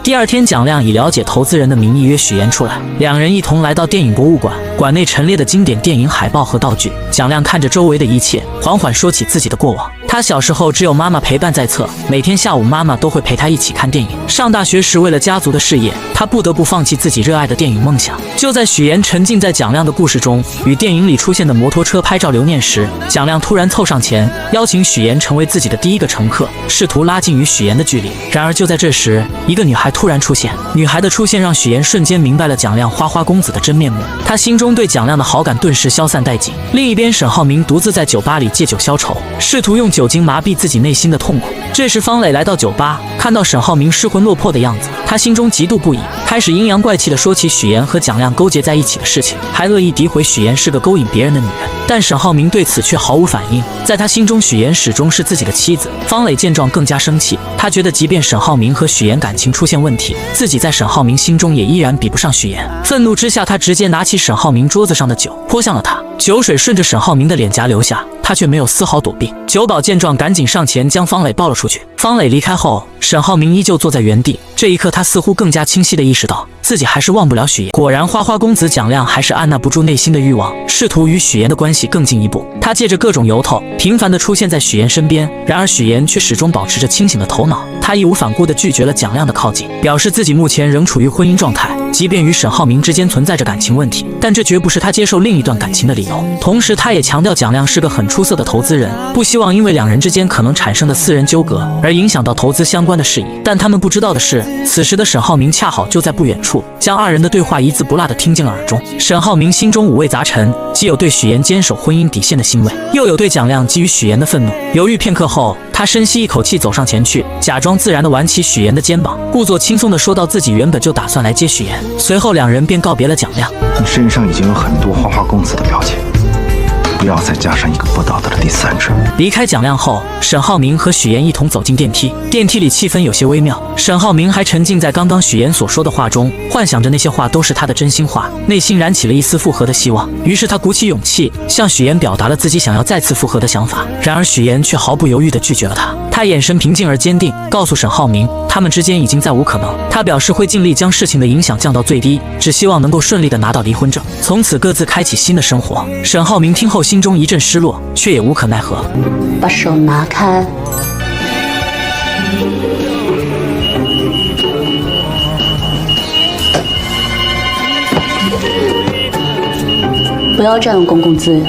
第二天，蒋亮以了解投资人的名义约许岩出来，两人一同来到电影博物馆，馆内陈列的经典电影海报和道具。蒋亮看着周围的一切，缓缓说起自己的过往。他小时候只有妈妈陪伴在侧，每天下午妈妈都会陪他一起看电影。上大学时，为了家族的事业，他不得不放弃自己热爱的电影梦想。就在许岩沉浸在蒋亮的故事中，与电影里出现的摩托车拍照留念时，蒋亮突然凑上前，邀请许岩成为自己的第一个乘客，试图拉近与许岩的距离。然而就在这时，一个女孩突然出现。女孩的出现让许岩瞬间明白了蒋亮花花公子的真面目，他心中对蒋亮的好感顿时消散殆尽。另一边，沈浩明独自在酒吧里借酒消愁，试图用酒精麻痹自己内心的痛苦。这时方磊来到酒吧，看到沈浩明失魂落魄的样子，他心中嫉妒不已，开始阴阳怪气地说起许岩和蒋亮勾结在一起的事情，还恶意诋毁许岩是个勾引别人的女人。但沈浩明对此却毫无反应，在他心中许岩始终是自己的妻子。方磊见状更加生气，他觉得即便沈浩明和许岩感情出现问题，自己在沈浩明心中也依然比不上许岩。愤怒之下，他直接拿起沈浩明桌子上的酒泼向了他，酒水顺着沈浩明的脸颊流下，他却没有丝毫躲避。酒保见状赶紧上前将方磊抱了出去。方磊离开后，沈浩明依旧坐在原地，这一刻他似乎更加清晰地意识到自己还是忘不了许岩。果然花花公子蒋亮还是按捺不住内心的欲望，试图与许岩的关系更进一步。他借着各种由头频繁地出现在许岩身边，然而许岩却始终保持着清醒的头脑，他义无反顾地拒绝了蒋亮的靠近，表示自己目前仍处于婚姻状态，即便与沈浩明之间存在着感情问题，但这绝不是他接受另一段感情的理由。同时他也强调蒋亮是个很出色的投资人，不希望因为两人之间可能产生的私人纠葛而影响到投资相关的事宜。但他们不知道的是，此时的沈浩明恰好就在不远处，将二人的对话一字不落地听进了耳中。沈浩明心中五味杂陈，既有对许岩坚守婚姻底线的欣慰，又有对蒋亮基于许岩的愤怒。犹豫片刻后，他深吸一口气走上前去，假装自然地挽起许岩的肩膀，故作轻松地说道自己原本就打算来接许岩。随后两人便告别了蒋亮。你身上已经有很多花花公子的标签，不要再加上一个不道德的第三者。离开蒋亮后，沈浩明和许岩一同走进电梯。电梯里气氛有些微妙，沈浩明还沉浸在刚刚许岩所说的话中，幻想着那些话都是他的真心话，内心燃起了一丝复合的希望。于是他鼓起勇气向许岩表达了自己想要再次复合的想法，然而许岩却毫不犹豫地拒绝了他。他眼神平静而坚定，告诉沈浩明他们之间已经再无可能。他表示会尽力将事情的影响降到最低，只希望能够顺利地拿到离婚证，从此各自开启新的生活。沈浩明听后心中一阵失落，却也无可奈何。把手拿开。不要占用公共资源。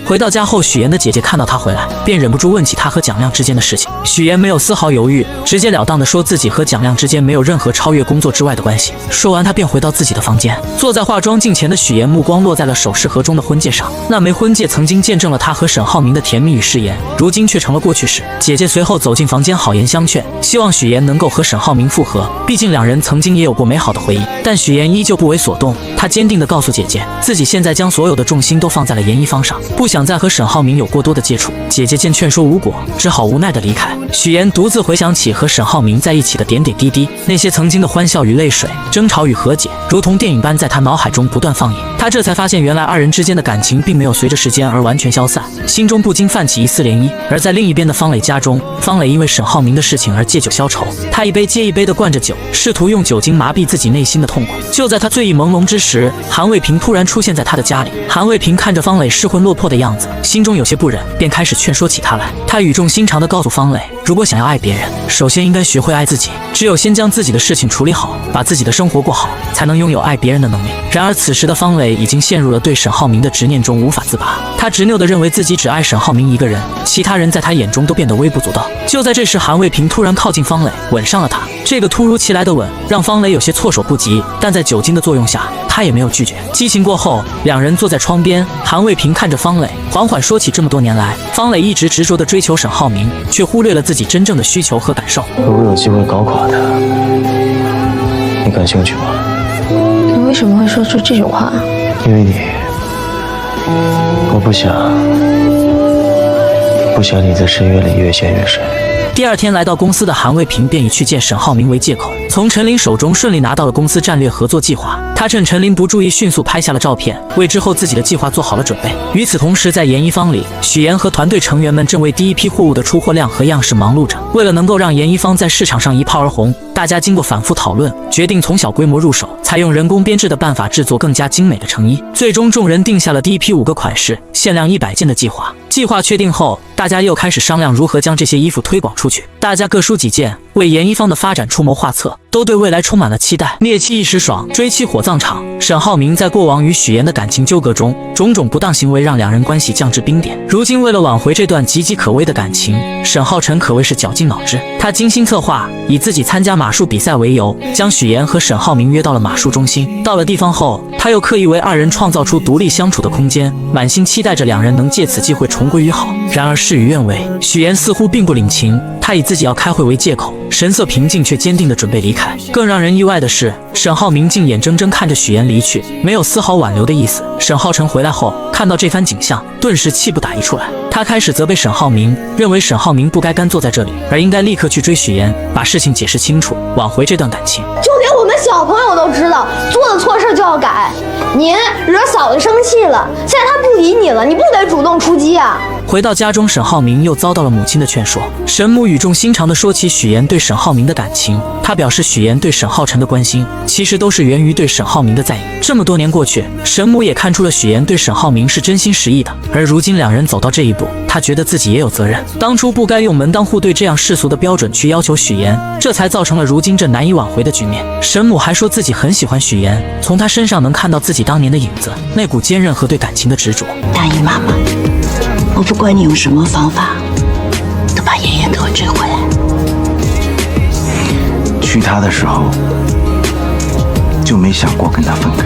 回到家后，许岩的姐姐看到他回来，便忍不住问起他和蒋亮之间的事情。许岩没有丝毫犹豫，直截了当地说自己和蒋亮之间没有任何超越工作之外的关系。说完，他便回到自己的房间。坐在化妆镜前的许岩目光落在了首饰盒中的婚戒上，那枚婚戒曾经见证了他和沈浩明的甜蜜与誓言，如今却成了过去式。姐姐随后走进房间，好言相劝，希望许岩能够和沈浩明复合，毕竟两人曾经也有过美好的回忆。但许岩依旧不为所动，他坚定地告诉姐姐，自己现在将所有的重心都放在了严一方上，不想再和沈浩明有过多的接触。姐姐见劝说无果，只好无奈地离开。许岩独自回想起和沈浩明在一起的点点滴滴，那些曾经的欢笑与泪水，争吵与和解，如同电影般在他脑海中不断放映。他这才发现原来二人之间的感情并没有随着时间而完全消散，心中不禁泛起一丝涟漪。而在另一边的方磊家中，方磊因为沈浩明的事情而借酒消愁，他一杯接一杯地灌着酒，试图用酒精麻痹自己内心的痛苦。就在他醉意朦胧之时，韩卫平突然出现在他的家里。韩卫平看着方磊失魂落魄的样子，心中有些不忍，便开始劝说起他来。他语重心长地告诉方磊，如果想要爱别人，首先应该学会爱自己，只有先将自己的事情处理好，把自己的生活过好，才能拥有爱别人的能力。然而此时的方磊已经陷入了对沈浩明的执念中无法自拔，他执拗地认为自己只爱沈浩明一个人，其他人在他眼中都变得微不足道。就在这时，韩卫平突然靠近方磊，吻上了他。这个突如其来的吻让方磊有些措手不及，但在酒精的作用下，他也没有拒绝。激情过后，两人坐在窗边，韩卫平看着方磊，缓缓说起这么多年来，方磊一直执着地追求沈浩明，却忽略了自己真正的需求和感受。如果有机会搞垮他，你感兴趣吗？你为什么会说出这种话？因为我不想你在深渊里越陷越深。第二天来到公司的韩卫平便以去见沈浩明为借口，从陈琳手中顺利拿到了公司战略合作计划。他趁陈琳不注意，迅速拍下了照片，为之后自己的计划做好了准备。与此同时，在研一方里，许岩和团队成员们正为第一批货物的出货量和样式忙碌着。为了能够让研一方在市场上一炮而红，大家经过反复讨论，决定从小规模入手，采用人工编制的办法制作更加精美的成衣。最终，众人定下了第一批5个款式、限量100件的计划。计划确定后，大家又开始商量如何将这些衣服推广出去。大家各抒己见，为研一方的发展出谋划策，都对未来充满了期待。灭妻一时爽，追妻火葬场。沈浩明在过往与许岩的感情纠葛中，种种不当行为让两人关系降至冰点。如今为了挽回这段岌岌可危的感情，沈浩辰可谓是绞尽脑汁。他精心策划，以自己参加马术比赛为由，将许岩和沈浩明约到了马术中心。到了地方后，他又刻意为二人创造出独立相处的空间，满心期待着两人能借此机会重归于好。然而事与愿违，许岩似乎并不领情，他以自己要开会为借口，神色平静却坚定地准备离开。更让人意外的是，沈浩明竟眼睁睁看着许岩离去，没有丝毫挽留的意思。沈浩辰回来后，看到这番景象，顿时气不打一处来。他开始责备沈浩明，认为沈浩明不该干坐在这里，而应该立刻去追许岩，把事情解释清楚，挽回这段感情。就连我们小朋友都知道，做的错事就要改。您惹嫂子生气了，现在她不理你了，你不得主动出击啊！回到家中，沈浩明又遭到了母亲的劝说。沈母语重心长地说起许岩对沈浩明的感情，他表示许岩对沈浩辰的关心，其实都是源于对沈浩明的在意。这么多年过去，沈母也看出了许岩对沈浩明是真心实意的，而如今两人走到这一步，他觉得自己也有责任，当初不该用门当户对这样世俗的标准去要求许岩，这才造成了如今这难以挽回的局面。沈母还说自己很喜欢许岩，从他身上能看到自己当年的影子，那股坚韧和对感情的执着。大姨妈妈，我不管你用什么方法，都把妍妍给我追回来。娶她的时候，就没想过跟她分开。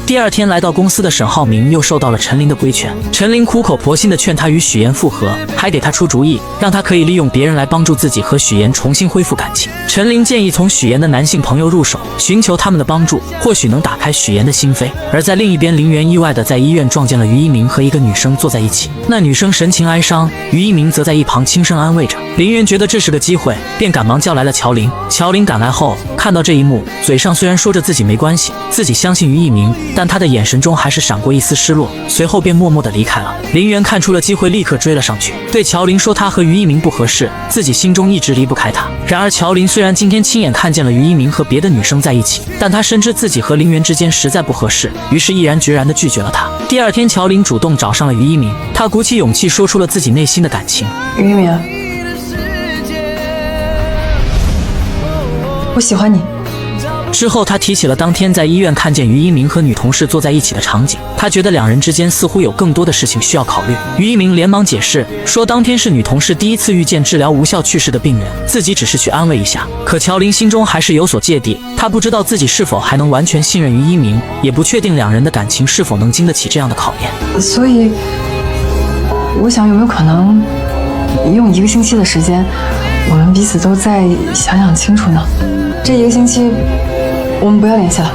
第二天来到公司的沈浩明又受到了陈琳的规劝，陈琳苦口婆心地劝他与许岩复合，还给他出主意，让他可以利用别人来帮助自己和许岩重新恢复感情。陈琳建议从许岩的男性朋友入手，寻求他们的帮助，或许能打开许岩的心扉。而在另一边，林媛意外地在医院撞见了于一鸣和一个女生坐在一起，那女生神情哀伤，于一鸣则在一旁轻声安慰着。林媛觉得这是个机会，便赶忙叫来了乔琳。乔琳赶来后，看到这一幕，嘴上虽然说着自己没关系，自己相信于一鸣，但他的眼神中还是闪过一丝失落，随后便默默地离开了。林媛看出了机会，立刻追了上去，对乔琳说他和于一鸣不合适，自己心中一直离不开他。然而乔琳虽然今天亲眼看见了于一鸣和别的女生在一起，但她深知自己和林媛之间实在不合适，于是毅然决然地拒绝了他。第二天，乔琳主动找上了于一鸣，她鼓起勇气说出了自己内心的感情。于一鸣，我喜欢你。之后，他提起了当天在医院看见于一鸣和女同事坐在一起的场景，他觉得两人之间似乎有更多的事情需要考虑。于一鸣连忙解释说，当天是女同事第一次遇见治疗无效去世的病人，自己只是去安慰一下。可乔琳心中还是有所芥蒂，她不知道自己是否还能完全信任于一鸣，也不确定两人的感情是否能经得起这样的考验。所以，我想有没有可能用1个星期的时间，我们彼此都再想想清楚呢？这1个星期我们不要联系了。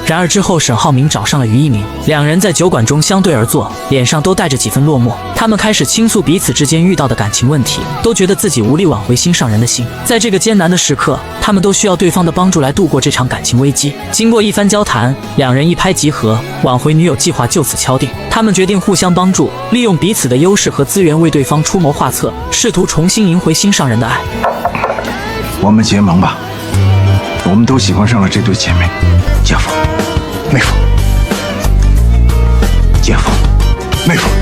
然而之后沈浩明找上了于一鸣，两人在酒馆中相对而坐，脸上都带着几分落寞。他们开始倾诉彼此之间遇到的感情问题，都觉得自己无力挽回心上人的心。在这个艰难的时刻，他们都需要对方的帮助来度过这场感情危机。经过一番交谈，两人一拍即合，挽回女友计划就此敲定。他们决定互相帮助，利用彼此的优势和资源为对方出谋划策，试图重新赢回心上人的爱。我们结盟吧，我们都喜欢上了这对姐妹。姐夫，妹夫，姐夫，妹夫。